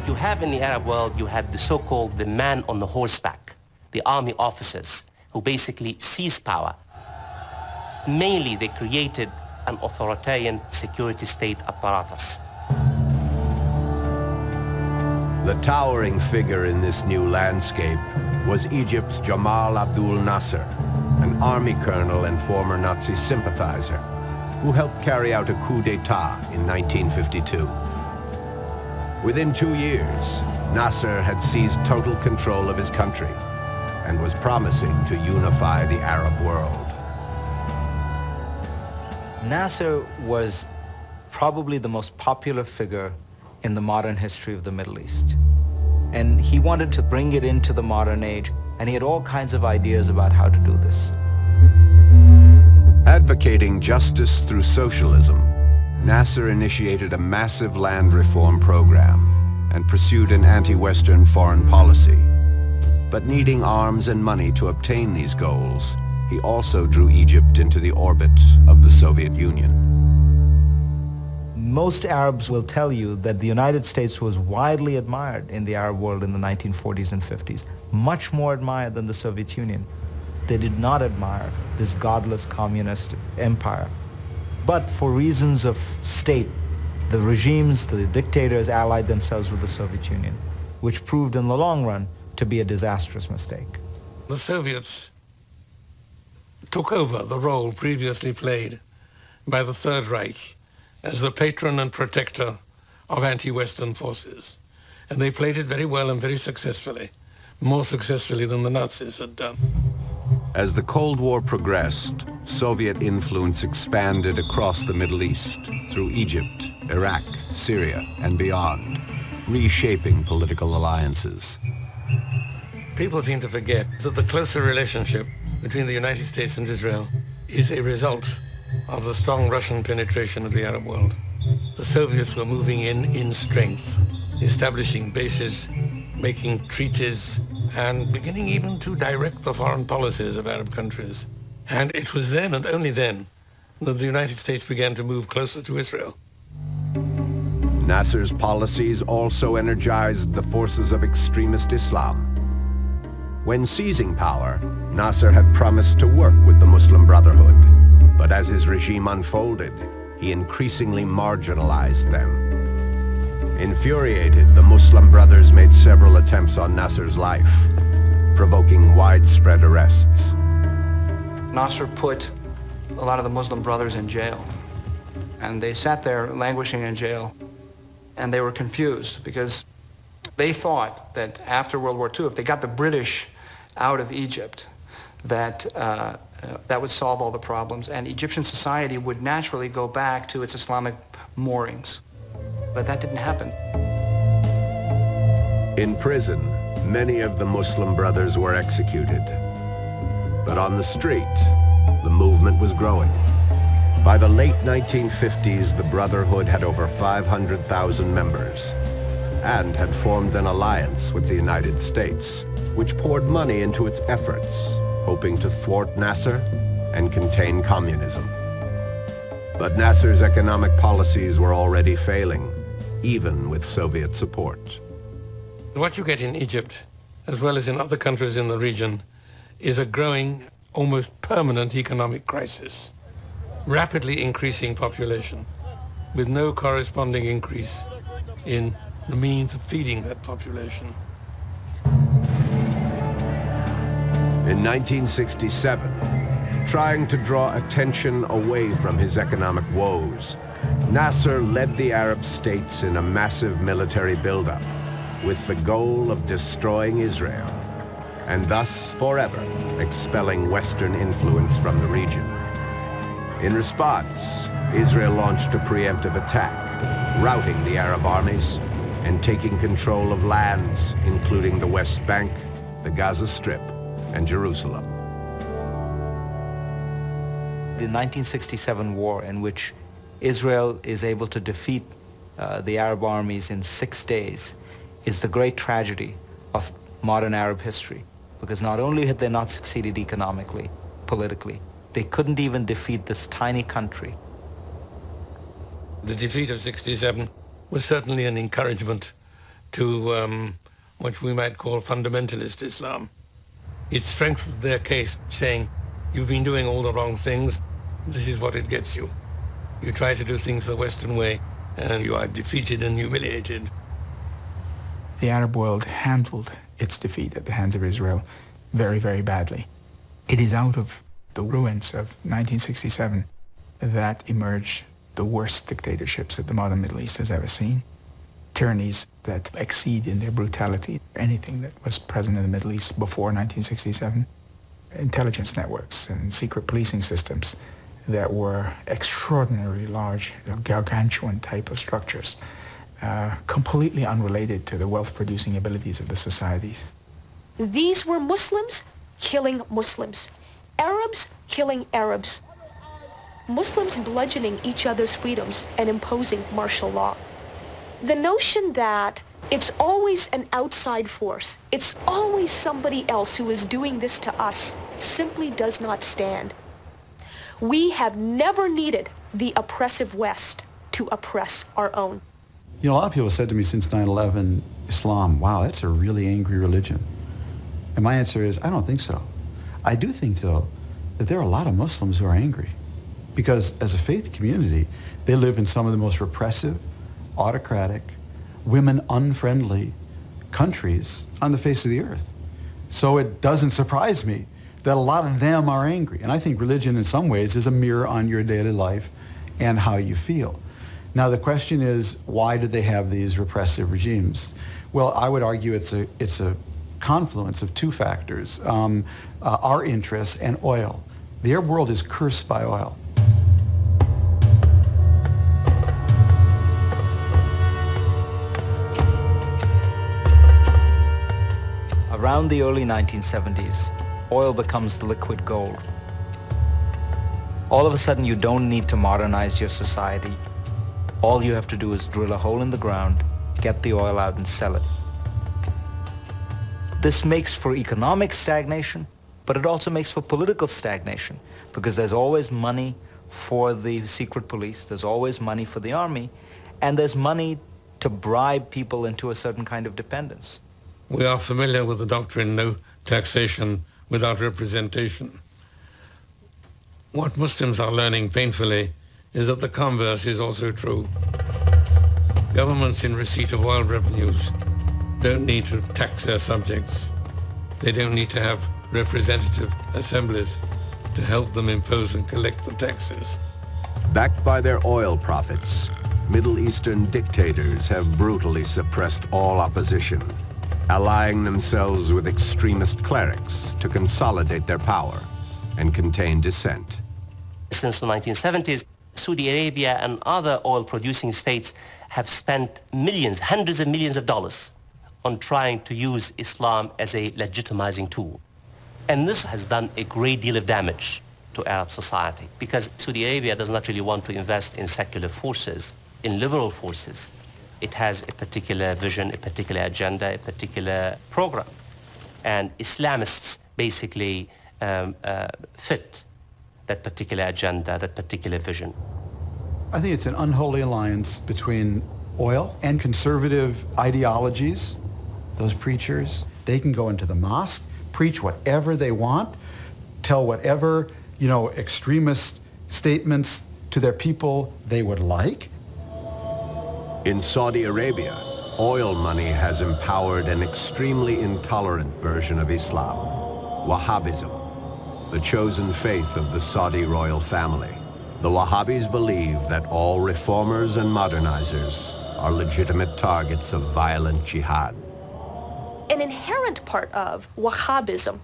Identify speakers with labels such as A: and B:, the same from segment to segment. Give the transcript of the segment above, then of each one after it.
A: you have in the Arab world, you had the so-called the man on the horseback, the army officers, who basically seized power. Mainly, they created an authoritarian security state apparatus.
B: The towering figure in this new landscape was Egypt's Jamal Abdul Nasser, an army colonel and former Nazi sympathizer, who helped carry out a coup d'etat in 1952. Within 2 years, Nasser had seized total control of his country and was promising to unify the Arab world.
C: Nasser was probably the most popular figure in the modern history of the Middle East. And he wanted to bring it into the modern age, and he had all kinds of ideas about how to do this.
B: Advocating justice through socialism, Nasser initiated a massive land reform program and pursued an anti-Western foreign policy. But needing arms and money to obtain these goals, he also drew Egypt into the orbit of the Soviet Union.
C: Most Arabs will tell you that the United States was widely admired in the Arab world in the 1940s and 50s, much more admired than the Soviet Union. They did not admire this godless communist empire. But for reasons of state, the regimes, the dictators allied themselves with the Soviet Union, which proved in the long run to be a disastrous mistake.
D: The Soviets took over the role previously played by the Third Reich as the patron and protector of anti-Western forces. And they played it very well and very successfully, more successfully than the Nazis had done.
B: As the Cold War progressed, Soviet influence expanded across the Middle East through Egypt, Iraq, Syria, and beyond, reshaping political alliances.
D: People seem to forget that the closer relationship between the United States and Israel is a result of the strong Russian penetration of the Arab world. The Soviets were moving in strength, establishing bases, making treaties, and beginning even to direct the foreign policies of Arab countries. And it was then and only then that the United States began to move closer to Israel.
B: Nasser's policies also energized the forces of extremist Islam. When seizing power, Nasser had promised to work with the Muslim Brotherhood, but as his regime unfolded, he increasingly marginalized them. Infuriated, the Muslim Brothers made several attempts on Nasser's life, provoking widespread arrests.
E: Nasser put a lot of the Muslim Brothers in jail, and they sat there languishing in jail, and they were confused because they thought that after World War II, if they got the British out of Egypt, that would solve all the problems, and Egyptian society would naturally go back to its Islamic moorings. But that didn't happen.
B: In prison, many of the Muslim Brothers were executed. But on the street, the movement was growing. By the late 1950s, the Brotherhood had over 500,000 members and had formed an alliance with the United States, which poured money into its efforts, hoping to thwart Nasser and contain communism. But Nasser's economic policies were already failing, even with Soviet support.
D: What you get in Egypt, as well as in other countries in the region, is a growing, almost permanent economic crisis. Rapidly increasing population, with no corresponding increase in the means of feeding that population.
B: In 1967, trying to draw attention away from his economic woes, Nasser led the Arab states in a massive military buildup with the goal of destroying Israel and thus forever expelling Western influence from the region. In response, Israel launched a preemptive attack, routing the Arab armies and taking control of lands, including the West Bank, the Gaza Strip, and Jerusalem.
C: The 1967 war, in which Israel is able to defeat the Arab armies in 6 days, is the great tragedy of modern Arab history, because not only had they not succeeded economically, politically, they couldn't even defeat this tiny country.
D: The defeat of 67 was certainly an encouragement to what we might call fundamentalist Islam. It strengthened their case, saying, you've been doing all the wrong things, this is what it gets you. You try to do things the Western way, and you are defeated and humiliated.
F: The Arab world handled its defeat at the hands of Israel very, very badly. It is out of the ruins of 1967 that emerged the worst dictatorships that the modern Middle East has ever seen. Tyrannies that exceed in their brutality anything that was present in the Middle East before 1967. Intelligence networks and secret policing systems that were extraordinarily large, gargantuan type of structures, completely unrelated to the wealth-producing abilities of the societies.
G: These were Muslims killing Muslims, Arabs killing Arabs, Muslims bludgeoning each other's freedoms and imposing martial law. The notion that it's always an outside force, it's always somebody else who is doing this to us, simply does not stand. We have never needed the oppressive West to oppress our own.
H: You know, a lot of people said to me since 9/11, Islam, wow, that's a really angry religion. And my answer is, I don't think so. I do think, though, that there are a lot of Muslims who are angry. Because as a faith community, they live in some of the most repressive, autocratic, women-unfriendly countries on the face of the earth. So it doesn't surprise me that a lot of them are angry. And I think religion in some ways is a mirror on your daily life and how you feel. Now the question is, why do they have these repressive regimes? Well, I would argue it's a confluence of two factors, our interests and oil. The Arab world is cursed by oil.
C: Around the early 1970s, oil becomes the liquid gold. All of a sudden, you don't need to modernize your society. All you have to do is drill a hole in the ground, get the oil out and sell it. This makes for economic stagnation, but it also makes for political stagnation because there's always money for the secret police, there's always money for the army, and there's money to bribe people into a certain kind of dependence.
D: We are familiar with the doctrine, no taxation without representation. What Muslims are learning painfully is that the converse is also true. Governments in receipt of oil revenues don't need to tax their subjects. They don't need to have representative assemblies to help them impose and collect the taxes.
B: Backed by their oil profits, Middle Eastern dictators have brutally suppressed all opposition, allying themselves with extremist clerics to consolidate their power and contain dissent.
A: Since the 1970s, Saudi Arabia and other oil-producing states have spent millions, hundreds of millions of dollars on trying to use Islam as a legitimizing tool. And this has done a great deal of damage to Arab society because Saudi Arabia does not really want to invest in secular forces, in liberal forces. It has a particular vision, a particular agenda, a particular program. And Islamists basically fit that particular agenda, that particular vision.
H: I think it's an unholy alliance between oil and conservative ideologies. Those preachers, they can go into the mosque, preach whatever they want, tell whatever, extremist statements to their people they would like.
B: In Saudi Arabia, oil money has empowered an extremely intolerant version of Islam, Wahhabism, the chosen faith of the Saudi royal family. The Wahhabis believe that all reformers and modernizers are legitimate targets of violent jihad.
G: An inherent part of Wahhabism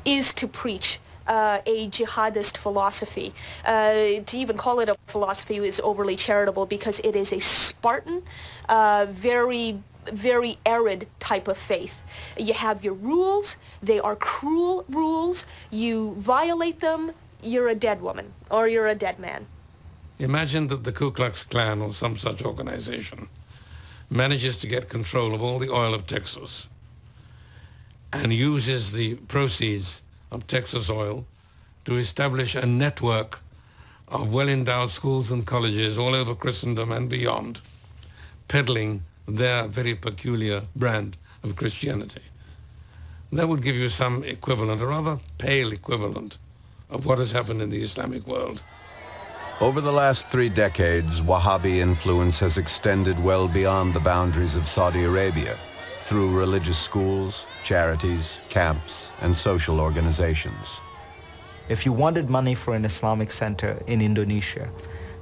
G: is to preach a jihadist philosophy. To even call it a philosophy is overly charitable because it is a Spartan, very, very arid type of faith. You have your rules, they are cruel rules, you violate them, you're a dead woman or you're a dead man.
D: Imagine that the Ku Klux Klan or some such organization manages to get control of all the oil of Texas and uses the proceeds of Texas oil to establish a network of well-endowed schools and colleges all over Christendom and beyond, peddling their very peculiar brand of Christianity. That would give you some equivalent, a rather pale equivalent, of what has happened in the Islamic world.
B: Over the last 3 decades, Wahhabi influence has extended well beyond the boundaries of Saudi Arabia through religious schools, charities, camps, and social organizations.
C: If you wanted money for an Islamic center in Indonesia,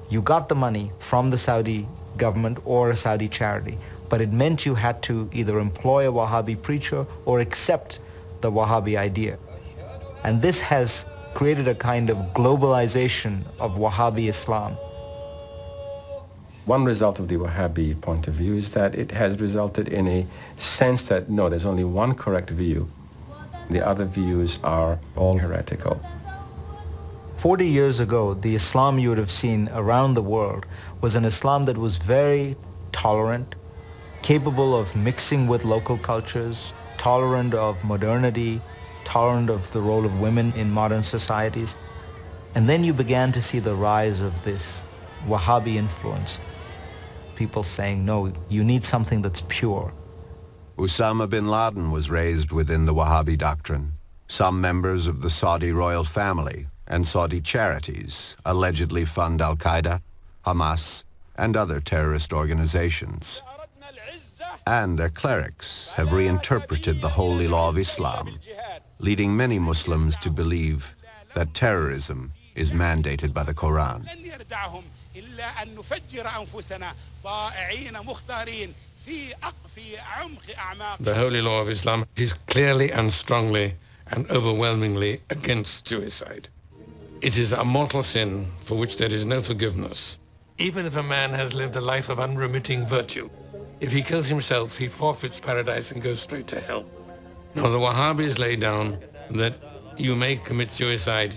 C: you got the money from the Saudi government or a Saudi charity, but it meant you had to either employ a Wahhabi preacher or accept the Wahhabi idea. And this has created a kind of globalization of Wahhabi Islam.
I: One result of the Wahhabi point of view is that it has resulted in a sense that, no, there's only one correct view. The other views are all heretical.
C: 40 years ago, the Islam you would have seen around the world was an Islam that was very tolerant, capable of mixing with local cultures, tolerant of modernity, tolerant of the role of women in modern societies. And then you began to see the rise of this Wahhabi influence. People saying, no, you need something that's pure.
B: Osama bin Laden was raised within the Wahhabi doctrine. Some members of the Saudi royal family and Saudi charities allegedly fund Al-Qaeda, Hamas, and other terrorist organizations. And their clerics have reinterpreted the holy law of Islam, leading many Muslims to believe that terrorism is mandated by the Quran.
D: The holy law of Islam is clearly and strongly and overwhelmingly against suicide. It is a mortal sin for which there is no forgiveness. Even if a man has lived a life of unremitting virtue, if he kills himself, he forfeits paradise and goes straight to hell. Now, the Wahhabis lay down that you may commit suicide